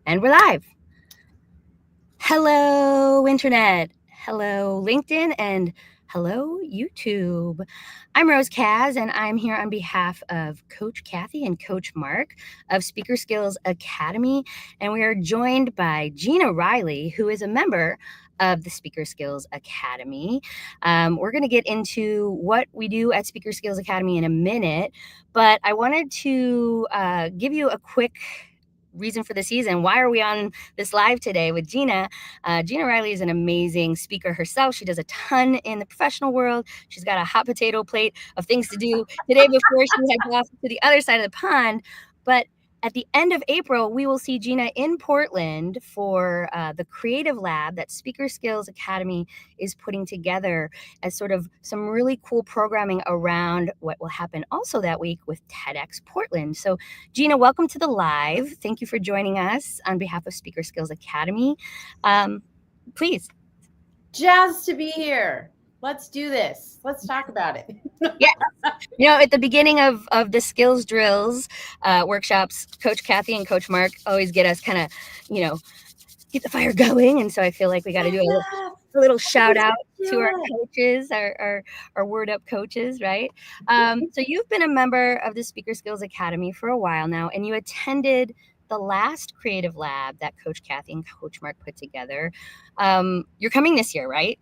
And we're live. Hello, Internet. Hello, LinkedIn. And hello, YouTube. I'm Rose Kaz, and I'm here on behalf of Coach Cathey and Coach Marc of Speaker Skills Academy. And we are joined by Gina Riley, who is a member of the Speaker Skills Academy. We're going to get into what we do at Speaker Skills Academy in a minute, but I wanted to give you a quick reason for the season. Why are we on this live today with Gina? Gina Riley is an amazing speaker herself. She does a ton in the professional world. She's got a hot potato plate of things to do today before she heads off to the other side of the pond. But at the end of April, we will see Gina in Portland for the Creative Lab that Speaker Skills Academy is putting together as sort of some really cool programming around what will happen also that week with TEDxPortland. So Gina, welcome to the live. Thank you for joining us on behalf of Speaker Skills Academy. Please. Jazzed to be here. Let's do this. Let's talk about it. Yeah. At the beginning of the skills drills workshops, Coach Cathey and Coach Marc always get us kind of, get the fire going. And so I feel like we got to do a little shout out to our coaches, our Word Up coaches, right? So you've been a member of the Speaker Skills Academy for a while now, and you attended the last Creative Lab that Coach Cathey and Coach Marc put together. You're coming this year, right?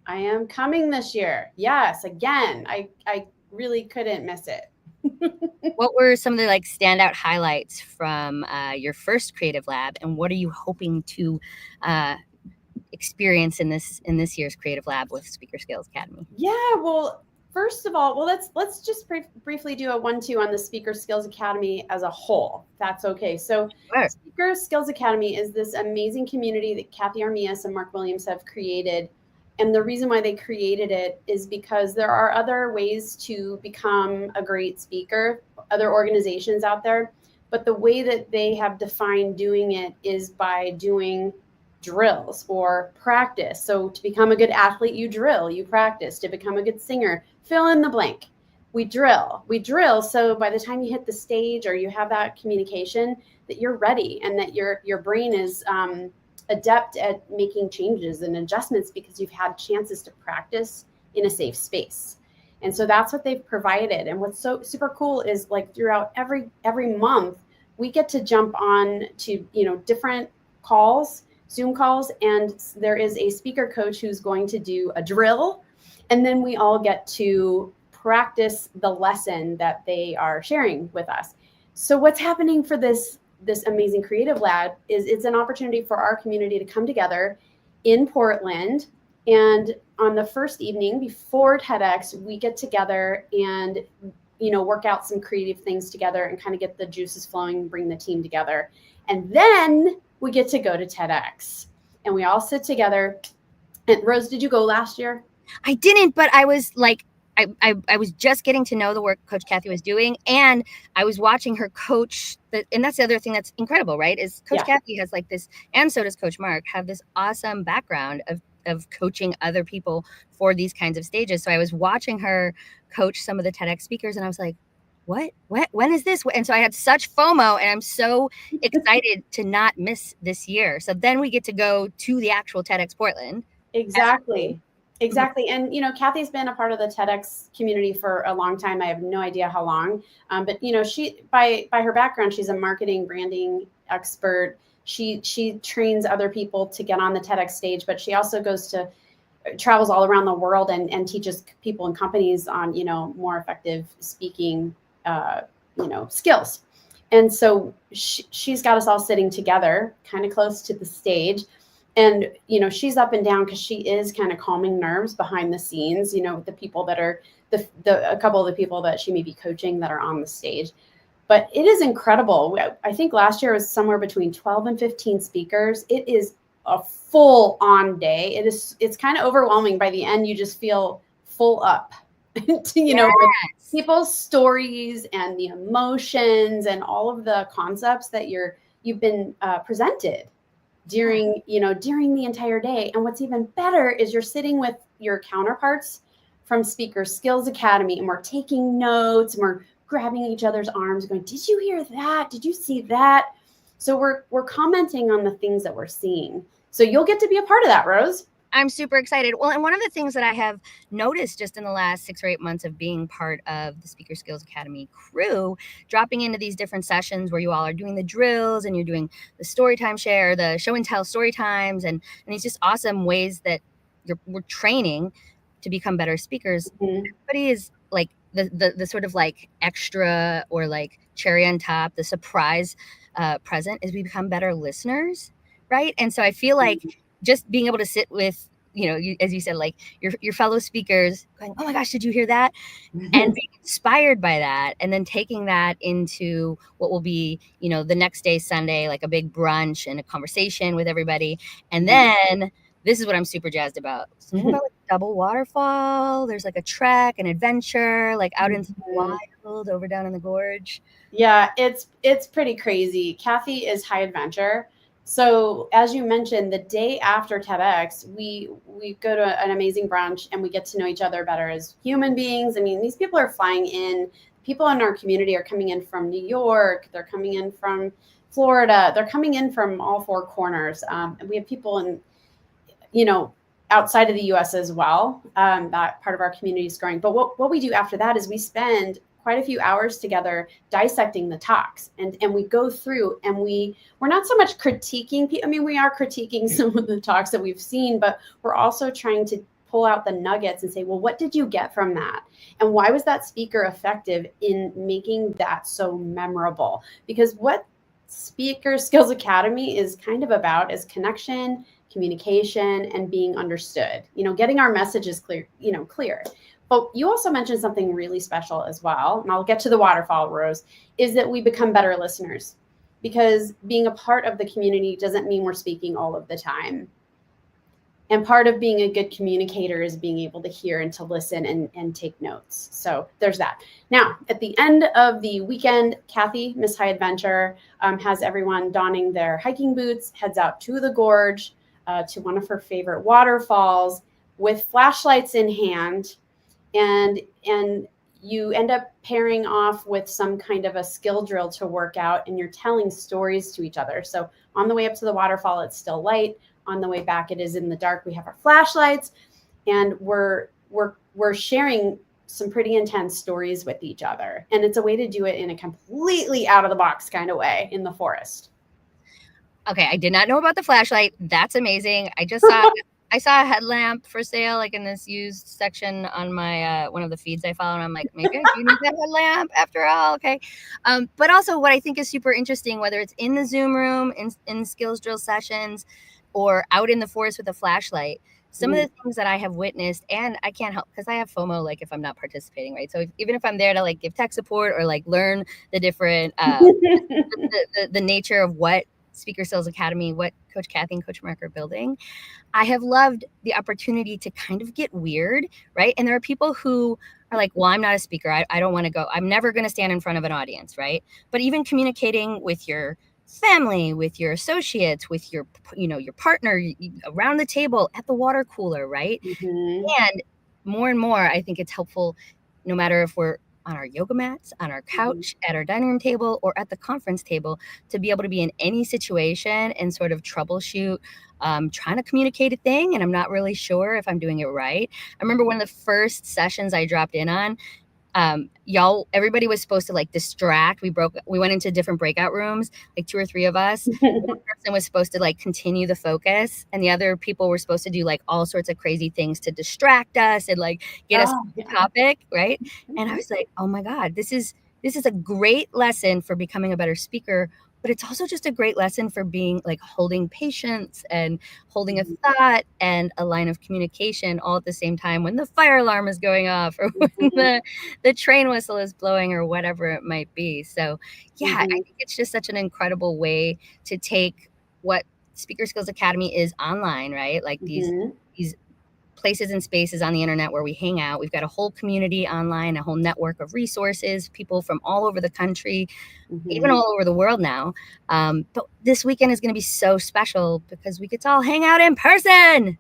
I am coming this year. Yes, again. I really couldn't miss it. What were some of the standout highlights from your first Creative Lab, and what are you hoping to experience in this year's Creative Lab with Speaker Skills Academy? Yeah, well, first of all, let's just briefly do a 1-2 on the Speaker Skills Academy as a whole. That's okay. So Sure. Speaker Skills Academy is this amazing community that Cathey Armillas and Marc Williams have created. And the reason why they created it is because there are other ways to become a great speaker, other organizations out there. But the way that they have defined doing it is by doing drills or practice. So to become a good athlete, you drill, you practice. To become a good singer, fill in the blank. We drill. So by the time you hit the stage or you have that communication, that you're ready and that your brain is adept at making changes and adjustments because you've had chances to practice in a safe space. And so that's what they've provided. And what's so super cool is throughout every month, we get to jump on to, different calls, Zoom calls, and there is a speaker coach who's going to do a drill. And then we all get to practice the lesson that they are sharing with us. So what's happening for this amazing Creative Lab is it's an opportunity for our community to come together in Portland. And on the first evening before TEDx, we get together and, work out some creative things together and kind of get the juices flowing, bring the team together. And then we get to go to TEDx and we all sit together. And Rose, did you go last year? I didn't, but I was I was just getting to know the work Coach Cathey was doing, and I was watching her coach. And that's the other thing that's incredible, right? Is Coach Cathey has this, and so does Coach Marc, have this awesome background of coaching other people for these kinds of stages. So I was watching her coach some of the TEDx speakers, and I was like, what? When is this? And so I had such FOMO, and I'm so excited to not miss this year. So then we get to go to the actual TEDx Portland. Exactly. And, Cathey's been a part of the TEDx community for a long time. I have no idea how long. But, she, by her background, she's a marketing branding expert. She trains other people to get on the TEDx stage, but she also travels all around the world and teaches people and companies on, more effective speaking, skills. And so she's got us all sitting together kind of close to the stage. And, she's up and down because she is kind of calming nerves behind the scenes, the people that are a couple of the people that she may be coaching that are on the stage. But it is incredible. I think last year was somewhere between 12 and 15 speakers. It is a full on day. It's kind of overwhelming. By the end, you just feel full up, with people's stories and the emotions and all of the concepts that you've been presented during the entire day. And what's even better is you're sitting with your counterparts from Speaker Skills Academy, and we're taking notes and we're grabbing each other's arms going, did you hear that? Did you see that? So we're commenting on the things that we're seeing. So you'll get to be a part of that, Rose. I'm super excited. Well, and one of the things that I have noticed just in the last 6 or 8 months of being part of the Speaker Skills Academy crew, dropping into these different sessions where you all are doing the drills and you're doing the story time share, the show and tell story times, and these just awesome ways that we're training to become better speakers. Everybody is like the sort of like extra or like cherry on top, the surprise present is we become better listeners, right? And so I feel like just being able to sit with, as you said, like your fellow speakers going, oh my gosh, did you hear that? And being inspired by that, and then taking that into what will be, the next day, Sunday, like a big brunch and a conversation with everybody. And then this is what I'm super jazzed about. Something about like double waterfall. There's like a trek, an adventure, like out into the wild over down in the gorge. Yeah, it's pretty crazy. Cathey is high adventure. So as you mentioned, the day after TEDx, we go to an amazing brunch and we get to know each other better as human beings. I mean, these people are flying in. People in our community are coming in from New York. They're coming in from Florida. They're coming in from all four corners. And we have people in, outside of the U.S. as well. That part of our community is growing. But what we do after that is we spend quite a few hours together dissecting the talks, and we go through, and we're not so much critiquing. I mean, we are critiquing some of the talks that we've seen, but we're also trying to pull out the nuggets and say, well, what did you get from that? And why was that speaker effective in making that so memorable? Because what Speaker Skills Academy is kind of about is connection, communication, and being understood, getting our messages clear. But you also mentioned something really special as well, and I'll get to the waterfall, Rose, is that we become better listeners, because being a part of the community doesn't mean we're speaking all of the time. And part of being a good communicator is being able to hear and to listen and take notes. So there's that. Now, at the end of the weekend, Cathey, Miss High Adventure, has everyone donning their hiking boots, heads out to the gorge, to one of her favorite waterfalls with flashlights in hand. And you end up pairing off with some kind of a skill drill to work out, and you're telling stories to each other. So on the way up to the waterfall, it's still light. On the way back, it is in the dark. We have our flashlights, and we're sharing some pretty intense stories with each other. And it's a way to do it in a completely out of the box kind of way in the forest. Okay, I did not know about the flashlight. That's amazing. I saw a headlamp for sale, like in this used section on my one of the feeds I follow, and I'm like, maybe I do need that headlamp after all. Okay, but also what I think is super interesting, whether it's in the Zoom room, in skills drill sessions, or out in the forest with a flashlight, some of the things that I have witnessed, and I can't help because I have FOMO, like if I'm not participating, right? So even if I'm there to like give tech support or like learn the different the nature of what Speaker Skills Academy, what Coach Cathey and Coach Marc are building, I have loved the opportunity to kind of get weird, right? And there are people who are like, well, I'm not a speaker. I don't want to go. I'm never going to stand in front of an audience, right? But even communicating with your family, with your associates, with your partner around the table at the water cooler, right? And more, I think it's helpful, no matter if we're on our yoga mats, on our couch, at our dining room table, or at the conference table, to be able to be in any situation and sort of troubleshoot, trying to communicate a thing, and I'm not really sure if I'm doing it right. I remember one of the first sessions I dropped in on, everybody was supposed to like distract. We went into different breakout rooms, like 2 or 3 of us. One person was supposed to like continue the focus, and the other people were supposed to do like all sorts of crazy things to distract us and like get us on the topic, right? And I was like, oh my God, this is a great lesson for becoming a better speaker, but it's also just a great lesson for being like holding patience and holding a thought and a line of communication all at the same time when the fire alarm is going off or when the train whistle is blowing or whatever it might be. So yeah, I think it's just such an incredible way to take what Speaker Skills Academy is online, right? Like these places and spaces on the internet where we hang out. We've got a whole community online, a whole network of resources, people from all over the country, even all over the world now. But this weekend is going to be so special because we get to all hang out in person.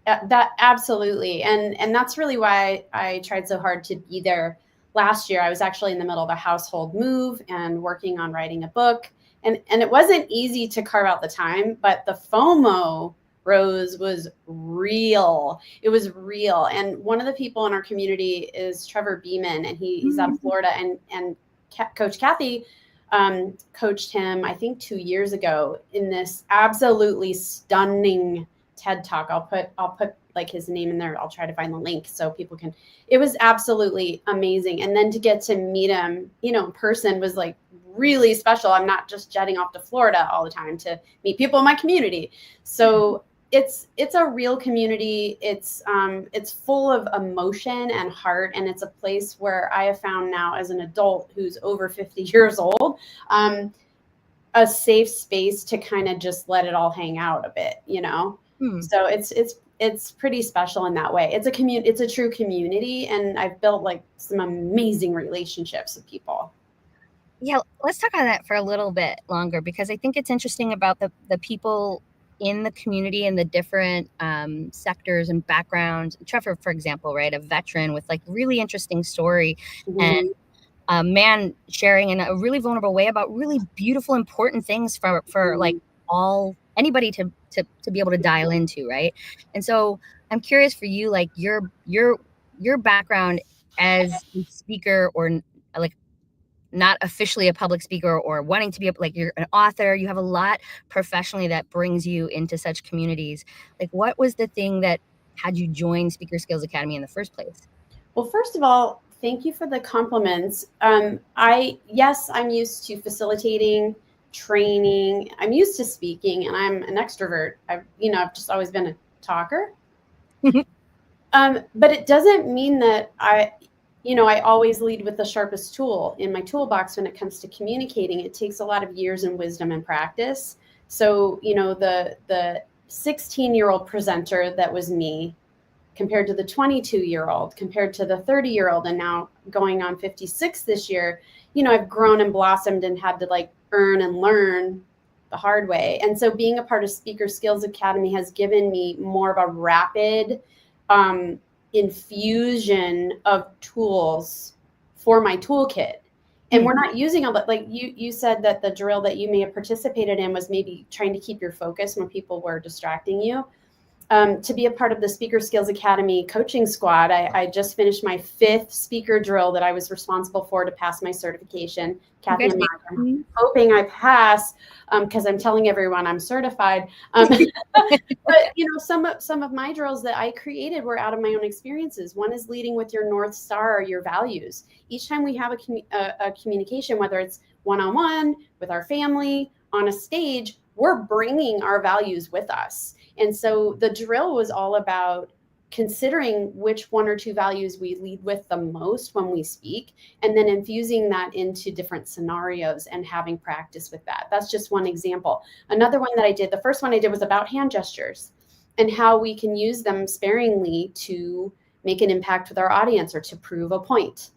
That absolutely. And that's really why I tried so hard to be there last year. I was actually in the middle of a household move and working on writing a book. And it wasn't easy to carve out the time, but the FOMO, Rose, was real. It was real. And one of the people in our community is Trevor Beeman, and he's out of Florida. And Coach Cathey coached him, I think, 2 years ago in this absolutely stunning TED Talk. I'll put like his name in there. I'll try to find the link so people can. It was absolutely amazing. And then to get to meet him, you know, in person was like really special. I'm not just jetting off to Florida all the time to meet people in my community. So it's a real community. It's full of emotion and heart, and it's a place where I have found now as an adult who's over 50 years old, a safe space to kind of just let it all hang out a bit, you know. So it's pretty special in that way. It's a true community, and I've built like some amazing relationships with people. Yeah, let's talk on that for a little bit longer, because I think it's interesting about the people in the community and the different sectors and backgrounds. Trevor, for example, right, a veteran with like really interesting story, and a man sharing in a really vulnerable way about really beautiful, important things for like anybody to be able to dial into, right? And so I'm curious for you, like your background as a speaker, or like not officially a public speaker, or wanting to be like, you're an author, you have a lot professionally that brings you into such communities. Like, what was the thing that had you join Speaker Skills Academy in the first place? Well, first of all, thank you for the compliments. Yes, I'm used to facilitating, training. I'm used to speaking, and I'm an extrovert. I've just always been a talker. But it doesn't mean that I always lead with the sharpest tool in my toolbox when it comes to communicating. It takes a lot of years and wisdom and practice. So, the 16-year-old presenter that was me, compared to the 22-year-old, compared to the 30-year-old, and now going on 56 this year, I've grown and blossomed and had to like earn and learn the hard way. And so being a part of Speaker Skills Academy has given me more of a rapid infusion of tools for my toolkit. And we're not using all that. Like you said that the drill that you may have participated in was maybe trying to keep your focus when people were distracting you. To be a part of the Speaker Skills Academy coaching squad, I just finished my 5th speaker drill that I was responsible for to pass my certification. Cathey and Marc, I'm hoping I pass because I'm telling everyone I'm certified. But some of my drills that I created were out of my own experiences. One is leading with your North Star, or your values. Each time we have a communication, whether it's one-on-one, with our family, on a stage, we're bringing our values with us. And so the drill was all about considering which 1 or 2 values we lead with the most when we speak, and then infusing that into different scenarios and having practice with that. That's just one example. Another one that I did, the first one I did, was about hand gestures and how we can use them sparingly to make an impact with our audience or to prove a point.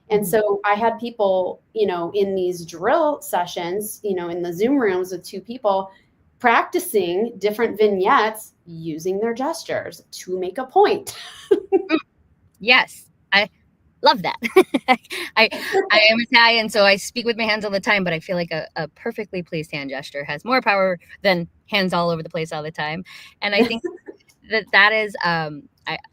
And so I had people, in these drill sessions, in the Zoom rooms with 2 people, practicing different vignettes using their gestures to make a point. Yes, I love that. I am Italian, so I speak with my hands all the time, but I feel like a perfectly placed hand gesture has more power than hands all over the place all the time. And I think that is a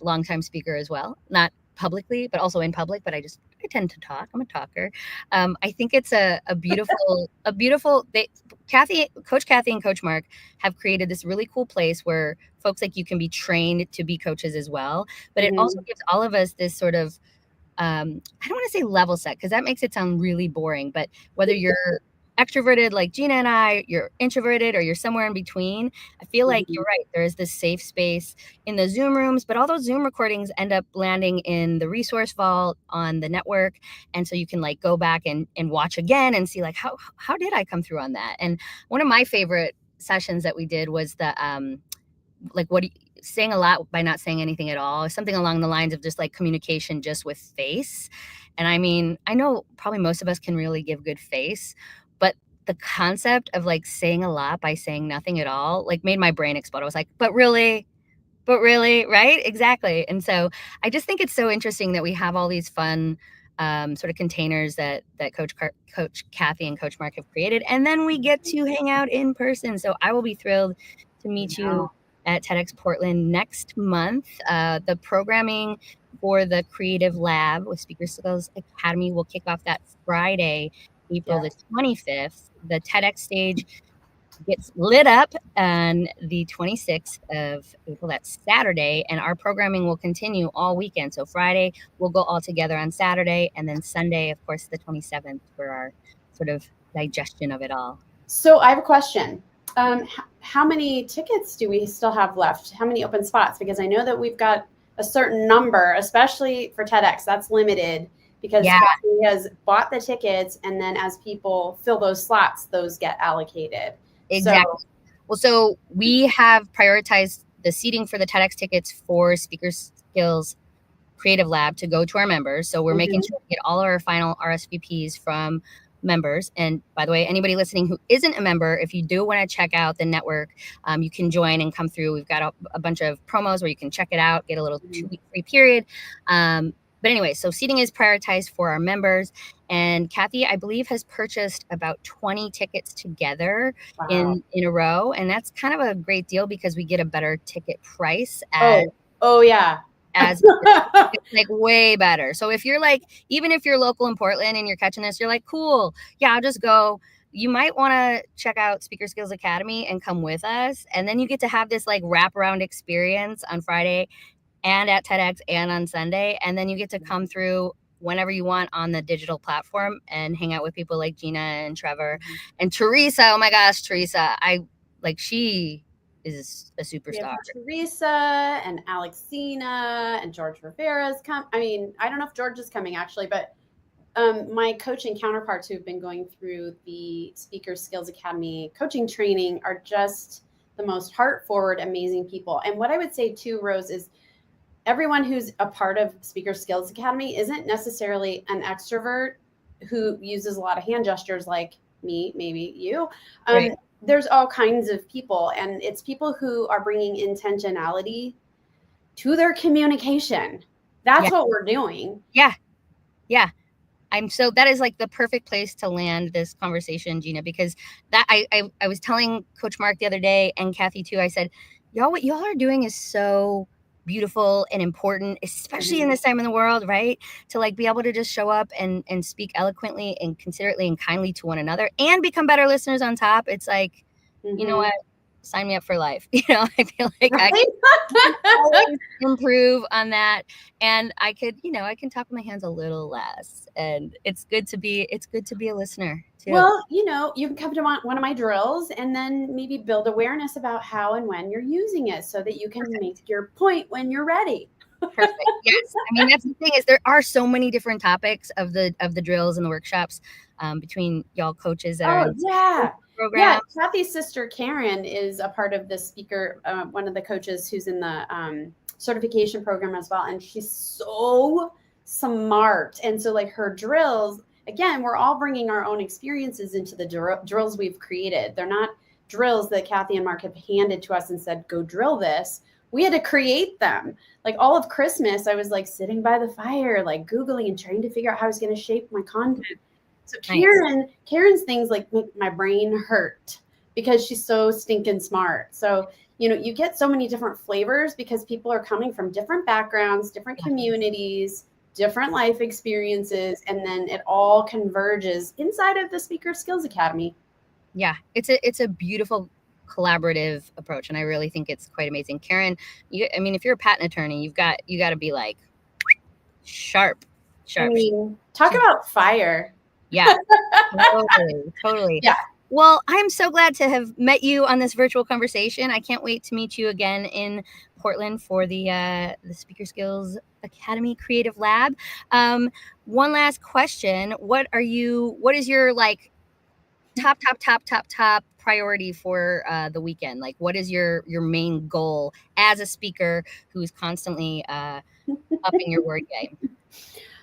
longtime speaker as well, not publicly, but also in public. But I tend to talk. I'm a talker. I think it's a beautiful, Coach Cathey and Coach Marc have created this really cool place where folks like you can be trained to be coaches as well. But it also gives all of us this sort of, I don't want to say level set, because that makes it sound really boring, but whether you're extroverted like Gina and I, you're introverted, or you're somewhere in between, I feel like you're right. There is this safe space in the Zoom rooms, but all those Zoom recordings end up landing in the resource vault on the network. And so you can like go back and watch again and see like, how did I come through on that? And one of my favorite sessions that we did was the, like, saying a lot by not saying anything at all, something along the lines of just like communication just with face. And I mean, I know probably most of us can really give good face, but the concept of like saying a lot by saying nothing at all, like, made my brain explode. I was like, but really, right? Exactly. And so I just think it's so interesting that we have all these fun sort of containers that Coach Cathey and Coach Marc have created. And then we get to hang out in person. So I will be thrilled to meet you at TEDxPortland next month. The programming for the Creative Lab with Speaker Skills Academy will kick off that Friday, April the 25th. The TEDx stage gets lit up on the 26th of April, that's Saturday, and our programming will continue all weekend. So Friday, we'll go all together on Saturday, and then Sunday, of course, the 27th for our sort of digestion of it all. So I have a question. How many tickets do we still have left? How many open spots? Because I know that we've got a certain number, especially for TEDx, that's limited because Cathey has bought the tickets, and then as people fill those slots, those get allocated. Exactly. So we have prioritized the seating for the TEDx tickets for Speaker Skills Creative Lab to go to our members. So we're making sure we get all our final RSVPs from members. And by the way, anybody listening who isn't a member, if you do want to check out the network, you can join and come through. We've got a bunch of promos where you can check it out, get a little 2-week free period. But anyway, so seating is prioritized for our members. And Cathey, I believe, has purchased about 20 tickets together in a row. And that's kind of a great deal because we get a better ticket price. As it's like way better. So if you're like, even if you're local in Portland and you're catching this, you're like, cool, yeah, I'll just go. You might want to check out Speaker Skills Academy and come with us. And then you get to have this like wraparound experience on Friday and at TEDx and on Sunday. And then you get to come through whenever you want on the digital platform and hang out with people like Gina and Trevor and Teresa. Oh my gosh, Teresa. She is a superstar. Teresa and Alexina and George Rivera's come. I mean, I don't know if George is coming actually, but my coaching counterparts who've been going through the Speaker Skills Academy coaching training are just the most heart-forward, amazing people. And what I would say too, Rose, is everyone who's a part of Speaker Skills Academy isn't necessarily an extrovert who uses a lot of hand gestures like me, maybe you. There's all kinds of people, and it's people who are bringing intentionality to their communication. That's what we're doing. Yeah. That is like the perfect place to land this conversation, Gina, because that I was telling Coach Marc the other day, and Cathey too, I said, y'all, what y'all are doing is so beautiful and important, especially in this time in the world, right? To like be able to just show up and speak eloquently and considerately and kindly to one another and become better listeners on top. It's like, you know what? Sign me up for life. I feel like I can always improve on that. And I can talk with my hands a little less. And it's good to be a listener too. Well, you can come to one of my drills and then maybe build awareness about how and when you're using it so that you can make your point when you're ready. Perfect. Yes. I mean, that's the thing is there are so many different topics of the drills and the workshops between y'all coaches that are in the program. Yeah, Cathey's sister Karen is a part of the speaker, one of the coaches who's in the certification program as well, and she's so smart. And so like her drills, again, we're all bringing our own experiences into the drills we've created. They're not drills that Cathey and Marc have handed to us and said, go drill this. We had to create them. Like all of Christmas, I was like sitting by the fire, like Googling and trying to figure out how I was going to shape my content. So Karen's things like make my brain hurt because she's so stinking smart. So, you get so many different flavors because people are coming from different backgrounds, different communities, different life experiences, and then it all converges inside of the Speaker Skills Academy. Yeah, it's a beautiful collaborative approach, and I really think it's quite amazing. Karen, if you're a patent attorney, you got to be like sharp. I mean, talk about fire. Yeah, totally. Yeah. Well, I'm so glad to have met you on this virtual conversation. I can't wait to meet you again in Portland for the Speaker Skills Academy Creative Lab. One last question. What is your like top priority for the weekend? Like, what is your main goal as a speaker who's constantly upping your word game?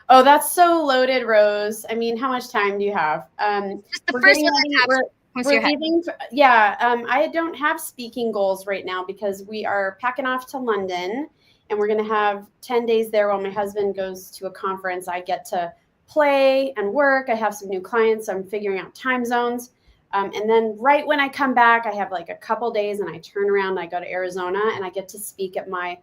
Oh, that's so loaded, Rose. I mean, how much time do you have? Just the first one that comes to your head. I don't have speaking goals right now because we are packing off to London and we're going to have 10 days there while my husband goes to a conference. I get to play and work. I have some new clients. So I'm figuring out time zones. And then right when I come back, I have like a couple days and I turn around, and I go to Arizona and I get to speak at my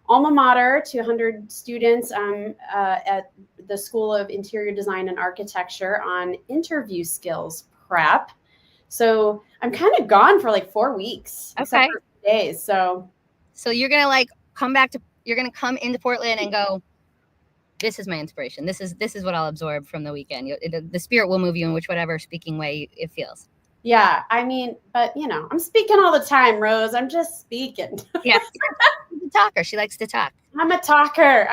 alma mater to 100 students at the School of Interior Design and Architecture on interview skills prep. So I'm kind of gone for like 4 weeks, except for days. So you're gonna like you're gonna come into Portland and go, this is my inspiration. This is what I'll absorb from the weekend. The spirit will move you in whatever speaking way it feels. Yeah, I mean, but I'm speaking all the time, Rose. I'm just speaking. Yeah. She's a talker. She likes to talk. I'm a talker.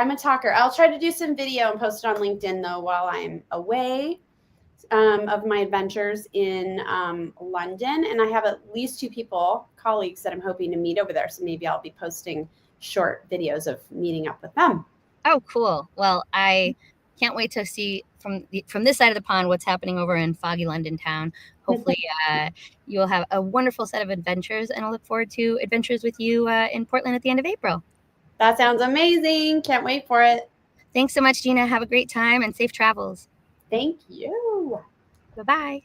I'll try to do some video and post it on LinkedIn though while I'm away of my adventures in London. And I have at least 2 colleagues that I'm hoping to meet over there. So maybe I'll be posting short videos of meeting up with them. Oh, cool. Well, I can't wait to see from this side of the pond what's happening over in foggy London town. Hopefully you'll have a wonderful set of adventures, and I'll look forward to adventures with you in Portland at the end of April. That sounds amazing. Can't wait for it. Thanks so much, Gina. Have a great time and safe travels. Thank you. Bye-bye.